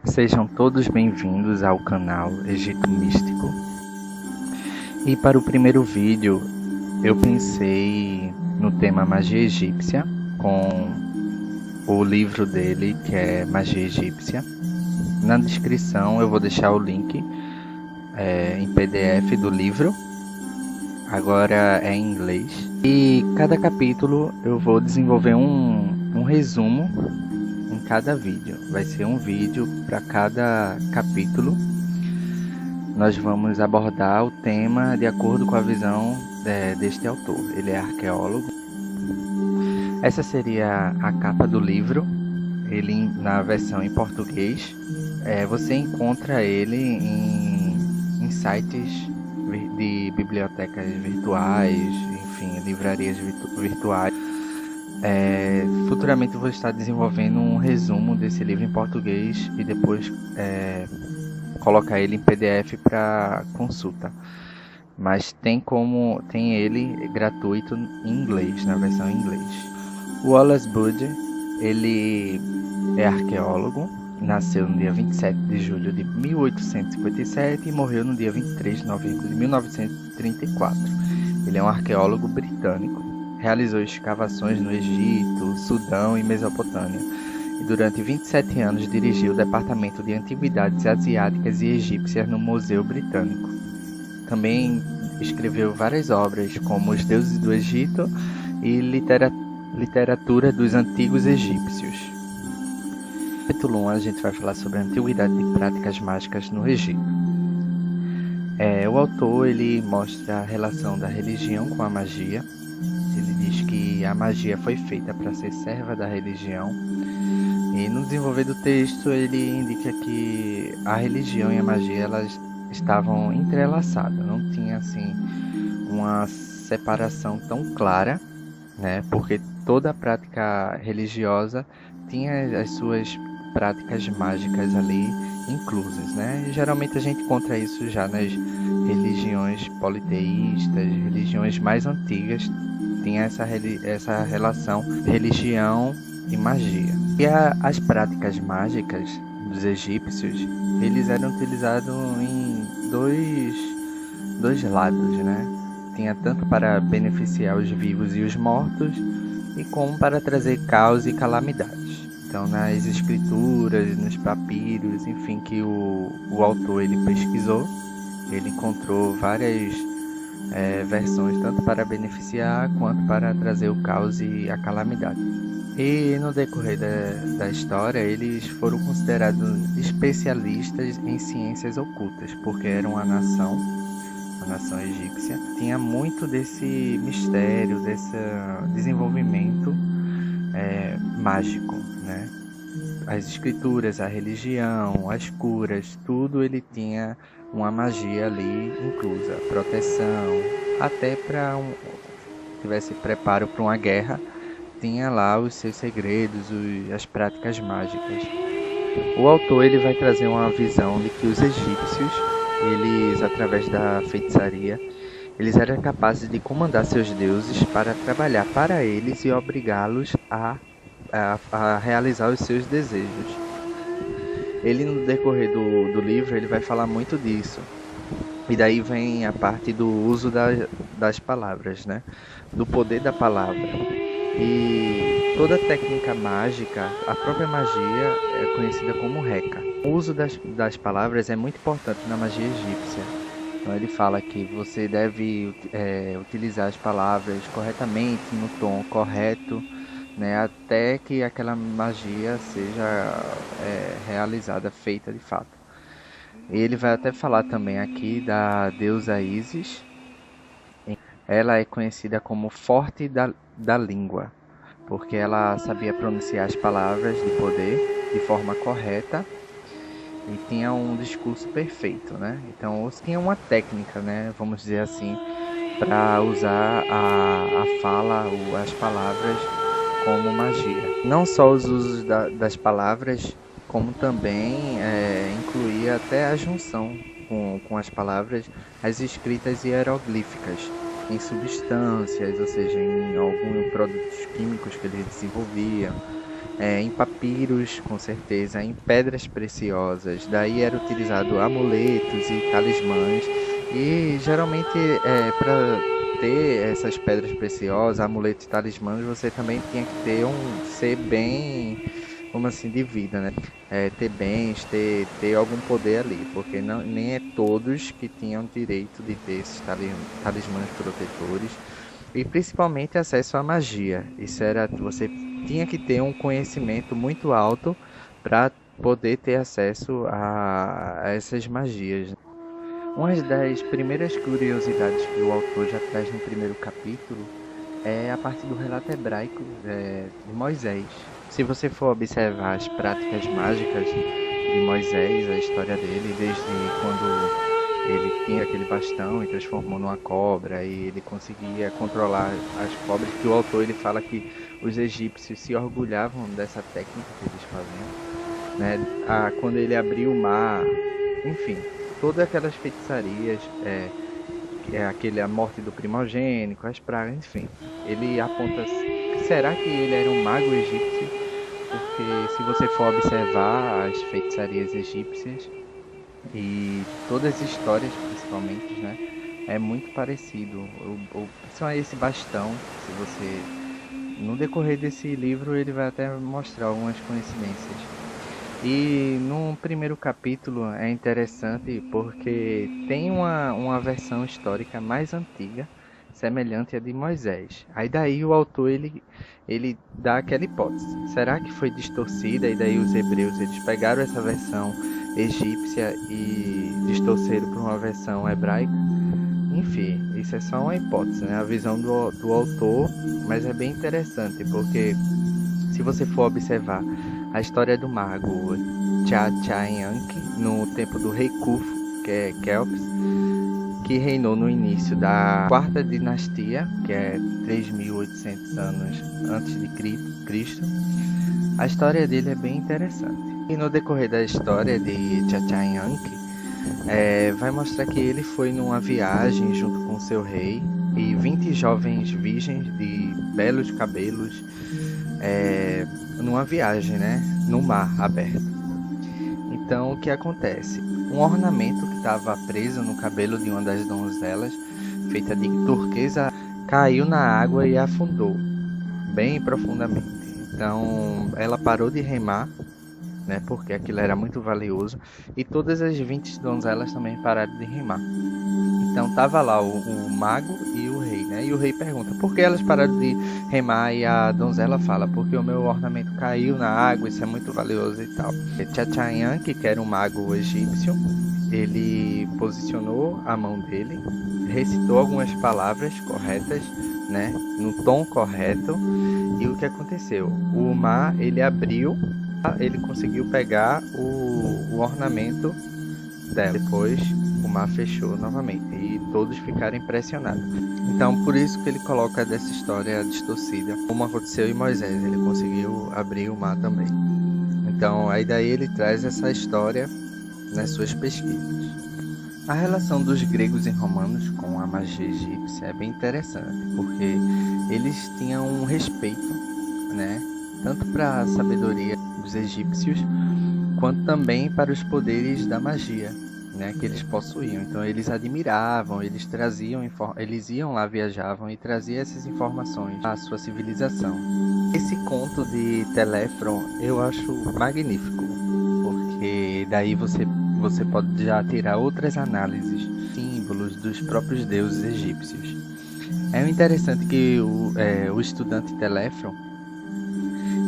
Sejam todos bem-vindos ao canal Egito Místico. E para o primeiro vídeo eu pensei no tema magia egípcia, com o livro dele que é Magia Egípcia. Na descrição eu vou deixar o link em PDF do livro, agora é em inglês. E cada capítulo eu vou desenvolver um resumo em cada vídeo. Vai ser um vídeo para cada capítulo. Nós vamos abordar o tema de acordo com a visão deste autor. Ele é arqueólogo. Essa seria a capa do livro. Ele na versão em português. Você encontra ele em sites de bibliotecas virtuais, enfim, livrarias virtuais. Futuramente eu vou estar desenvolvendo um resumo desse livro em português e depois colocar ele em PDF para consulta. Mas tem ele gratuito em inglês, na versão em inglês. O Wallace Budge, ele é arqueólogo, nasceu no dia 27 de julho de 1857 e morreu no dia 23 de novembro de 1934. Ele é um arqueólogo britânico. Realizou escavações no Egito, Sudão e Mesopotâmia. E durante 27 anos dirigiu o Departamento de Antiguidades Asiáticas e Egípcias no Museu Britânico. Também escreveu várias obras, como Os Deuses do Egito e Literatura dos Antigos Egípcios. No capítulo 1 a gente vai falar sobre a antiguidade de práticas mágicas no Egito. O autor ele mostra a relação da religião com a magia. Ele diz que a magia foi feita para ser serva da religião. E no desenvolver do texto ele indica que a religião e a magia elas estavam entrelaçadas. Não tinha assim uma separação tão clara, né? Porque toda prática religiosa tinha as suas práticas mágicas ali inclusas, né? E geralmente a gente encontra isso já nas religiões politeístas, religiões mais antigas. Tinha essa relação religião e magia. E as práticas mágicas dos egípcios, eles eram utilizados em dois lados, né? Tinha tanto para beneficiar os vivos e os mortos, e como para trazer caos e calamidades. Então, nas escrituras, nos papiros, enfim, que o autor ele pesquisou, ele encontrou várias versões, tanto para beneficiar quanto para trazer o caos e a calamidade. E no decorrer da história, eles foram considerados especialistas em ciências ocultas, porque eram a nação egípcia, tinha muito desse mistério, desse desenvolvimento mágico, né? As escrituras, a religião, as curas, tudo ele tinha uma magia ali inclusa, proteção, até para tivesse preparo para uma guerra, tinha lá os seus segredos, as práticas mágicas. O autor ele vai trazer uma visão de que os egípcios, eles através da feitiçaria, eles eram capazes de comandar seus deuses para trabalhar para eles e obrigá-los a realizar os seus desejos. Ele no decorrer do livro ele vai falar muito disso. E daí vem a parte do uso das palavras, né? Do poder da palavra. E toda técnica mágica, a própria magia é conhecida como Reca. O uso das palavras é muito importante na magia egípcia. Então ele fala que você deve utilizar as palavras corretamente, no tom correto, né, até que aquela magia seja realizada, feita de fato. E ele vai até falar também aqui da deusa Ísis. Ela é conhecida como forte da língua, porque ela sabia pronunciar as palavras de poder de forma correta e tinha um discurso perfeito, né? Então tinha uma técnica, né, vamos dizer assim, para usar a fala ou as palavras como magia. Não só os usos das palavras, como também incluía até a junção com as palavras, as escritas hieroglíficas em substâncias, ou seja, em alguns produtos químicos que eles desenvolviam. em papiros, com certeza, em pedras preciosas. Daí era utilizado amuletos e talismãs. E geralmente, para ter essas pedras preciosas, amuletos e talismãs, você também tinha que ter ser bem, como assim, de vida, né? Ter bens, ter algum poder ali, porque não, nem é todos que tinham direito de ter esses talismãs protetores e principalmente acesso à magia. Isso era, você tinha que ter um conhecimento muito alto para poder ter acesso a essas magias. Uma das primeiras curiosidades que o autor já traz no primeiro capítulo é a parte do relato hebraico de Moisés. Se você for observar as práticas mágicas de Moisés, a história dele, desde quando ele tinha aquele bastão e transformou numa cobra e ele conseguia controlar as cobras, que o autor ele fala que os egípcios se orgulhavam dessa técnica que eles faziam, né? Quando ele abriu o mar, enfim, todas aquelas feitiçarias, a morte do primogênito, as pragas, enfim. Ele aponta, será que ele era um mago egípcio? Porque se você for observar as feitiçarias egípcias e todas as histórias principalmente, né, é muito parecido. Só esse bastão, se você no decorrer desse livro ele vai até mostrar algumas coincidências. E no primeiro capítulo é interessante porque tem uma versão histórica mais antiga, semelhante à de Moisés. Aí daí o autor ele dá aquela hipótese. Será que foi distorcida e daí os hebreus eles pegaram essa versão egípcia e distorceram para uma versão hebraica? Enfim, isso é só uma hipótese, né? A visão do autor, mas é bem interessante porque se você for observar a história do mago Cha-Cha-Yank no tempo do rei Khufu, que é Kelps, que reinou no início da quarta dinastia, que é 3.800 anos antes de Cristo, a história dele é bem interessante. E no decorrer da história de Cha-Cha-Yank, vai mostrar que ele foi numa viagem junto com seu rei e 20 jovens virgens de belos cabelos, numa viagem, né, no mar aberto. Então o que acontece? Um ornamento que estava preso no cabelo de uma das donzelas, feita de turquesa, caiu na água e afundou bem profundamente. Então ela parou de remar, né, porque aquilo era muito valioso, e todas as 20 donzelas também pararam de remar. Então tava lá o mago e o rei, né? E o rei pergunta, por que elas pararam de remar? E a donzela fala, porque o meu ornamento caiu na água, isso é muito valioso e tal. Cha-Cha-Yank, que era um mago egípcio, ele posicionou a mão dele, recitou algumas palavras corretas, né? No tom correto. E o que aconteceu? O mar, ele abriu, ele conseguiu pegar o ornamento dela. Depois o mar fechou novamente e todos ficaram impressionados. Então por isso que ele coloca dessa história distorcida, como aconteceu em Moisés, ele conseguiu abrir o mar também. Então aí daí ele traz essa história nas suas pesquisas. A relação dos gregos e romanos com a magia egípcia é bem interessante, porque eles tinham um respeito, né, tanto para a sabedoria dos egípcios, quanto também para os poderes da magia, né, que eles possuíam. Então eles admiravam, eles traziam, eles iam lá, viajavam e traziam essas informações à sua civilização. Esse conto de Teléfron eu acho magnífico, porque daí você pode já tirar outras análises, símbolos dos próprios deuses egípcios. É interessante que o estudante Teléfron,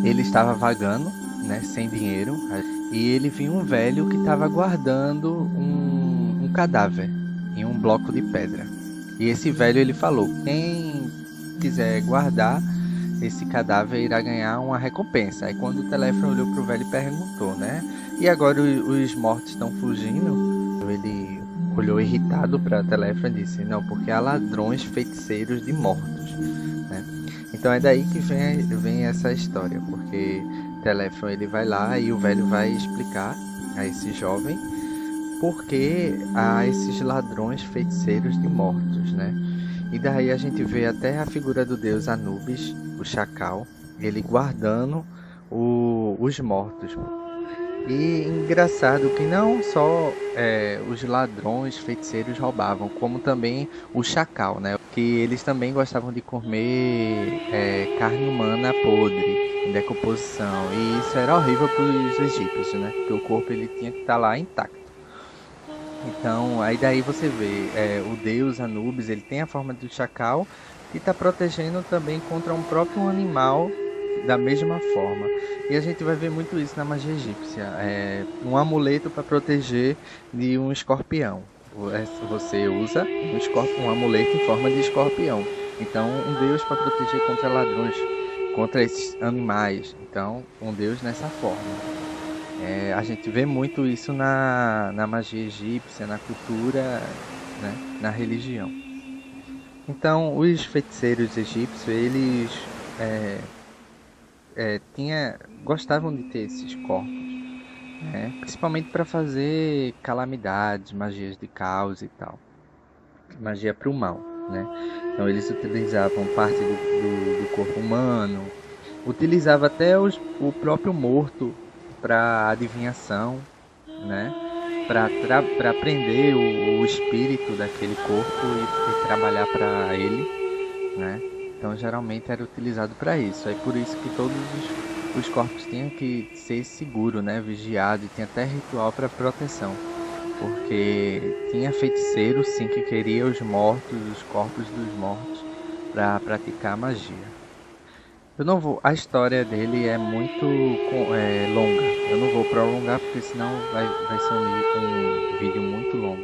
ele estava vagando, né, sem dinheiro, e ele viu um velho que estava guardando um cadáver em um bloco de pedra. E esse velho ele falou, quem quiser guardar esse cadáver irá ganhar uma recompensa. Aí quando o Teléfron olhou para o velho e perguntou, né, e agora os mortos estão fugindo? Ele olhou irritado para Teléfron e disse, não, porque há ladrões feiticeiros de mortos, né? Então é daí que vem essa história, porque Teléfron ele vai lá e o velho vai explicar a esse jovem por que há esses ladrões feiticeiros de mortos, né? E daí a gente vê até a figura do deus Anubis, o chacal, ele guardando os mortos. E engraçado que não só os ladrões, feiticeiros roubavam, como também o chacal, né? Que eles também gostavam de comer carne humana podre, em decomposição. E isso era horrível para os egípcios, né? Porque o corpo ele tinha que estar lá intacto. Então, aí daí você vê, o deus Anubis, ele tem a forma do chacal e está protegendo também contra um próprio animal da mesma forma. E a gente vai ver muito isso na magia egípcia, um amuleto para proteger de um escorpião. Você usa um amuleto em forma de escorpião. Então, um deus para proteger contra ladrões, contra esses animais. Então, um deus nessa forma. A gente vê muito isso na magia egípcia, na cultura, né, na religião. Então, os feiticeiros egípcios, eles gostavam de ter esses corpos, né, principalmente para fazer calamidades, magias de caos e tal, magia para o mal, né? Então, eles utilizavam parte do corpo humano, utilizava até o próprio morto para adivinhação, né? Para prender o espírito daquele corpo e trabalhar para ele, né? Então geralmente era utilizado para isso. É por isso que todos os corpos tinham que ser seguros, né? Vigiado, e tinha até ritual para proteção, porque tinha feiticeiro sim que queria os mortos, os corpos dos mortos para praticar magia. Eu não vou. A história dele é muito longa. Eu não vou prolongar porque senão vai ser um vídeo muito longo.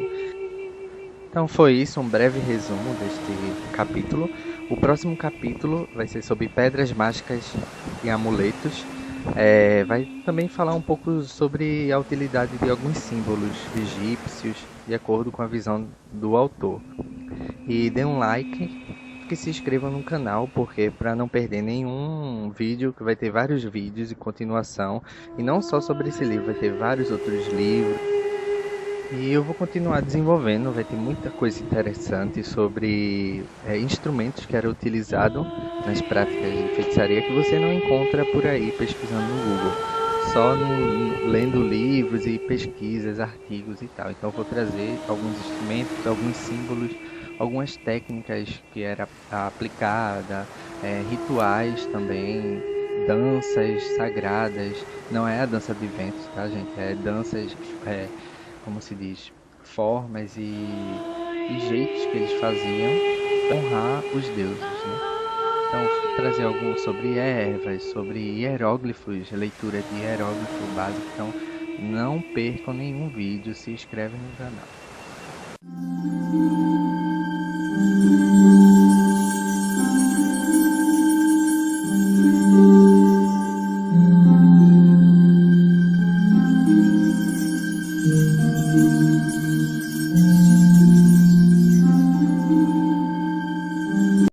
Então foi isso, um breve resumo deste capítulo. O próximo capítulo vai ser sobre pedras mágicas e amuletos. Vai também falar um pouco sobre a utilidade de alguns símbolos egípcios, de acordo com a visão do autor. E dê um like, que se inscreva no canal, porque para não perder nenhum vídeo, que vai ter vários vídeos e continuação, e não só sobre esse livro, vai ter vários outros livros. E eu vou continuar desenvolvendo, vai ter muita coisa interessante sobre instrumentos que eram utilizados nas práticas de feitiçaria que você não encontra por aí pesquisando no Google, só lendo livros e pesquisas, artigos e tal. Então eu vou trazer alguns instrumentos, alguns símbolos, algumas técnicas que era aplicada, rituais também, danças sagradas. Não é a dança de ventos, tá, gente? É danças, como se diz, formas e jeitos que eles faziam para honrar os deuses, né? Então, trazer algo sobre ervas, sobre hieróglifos, leitura de hieróglifo básico. Então, não percam nenhum vídeo, se inscreve no canal.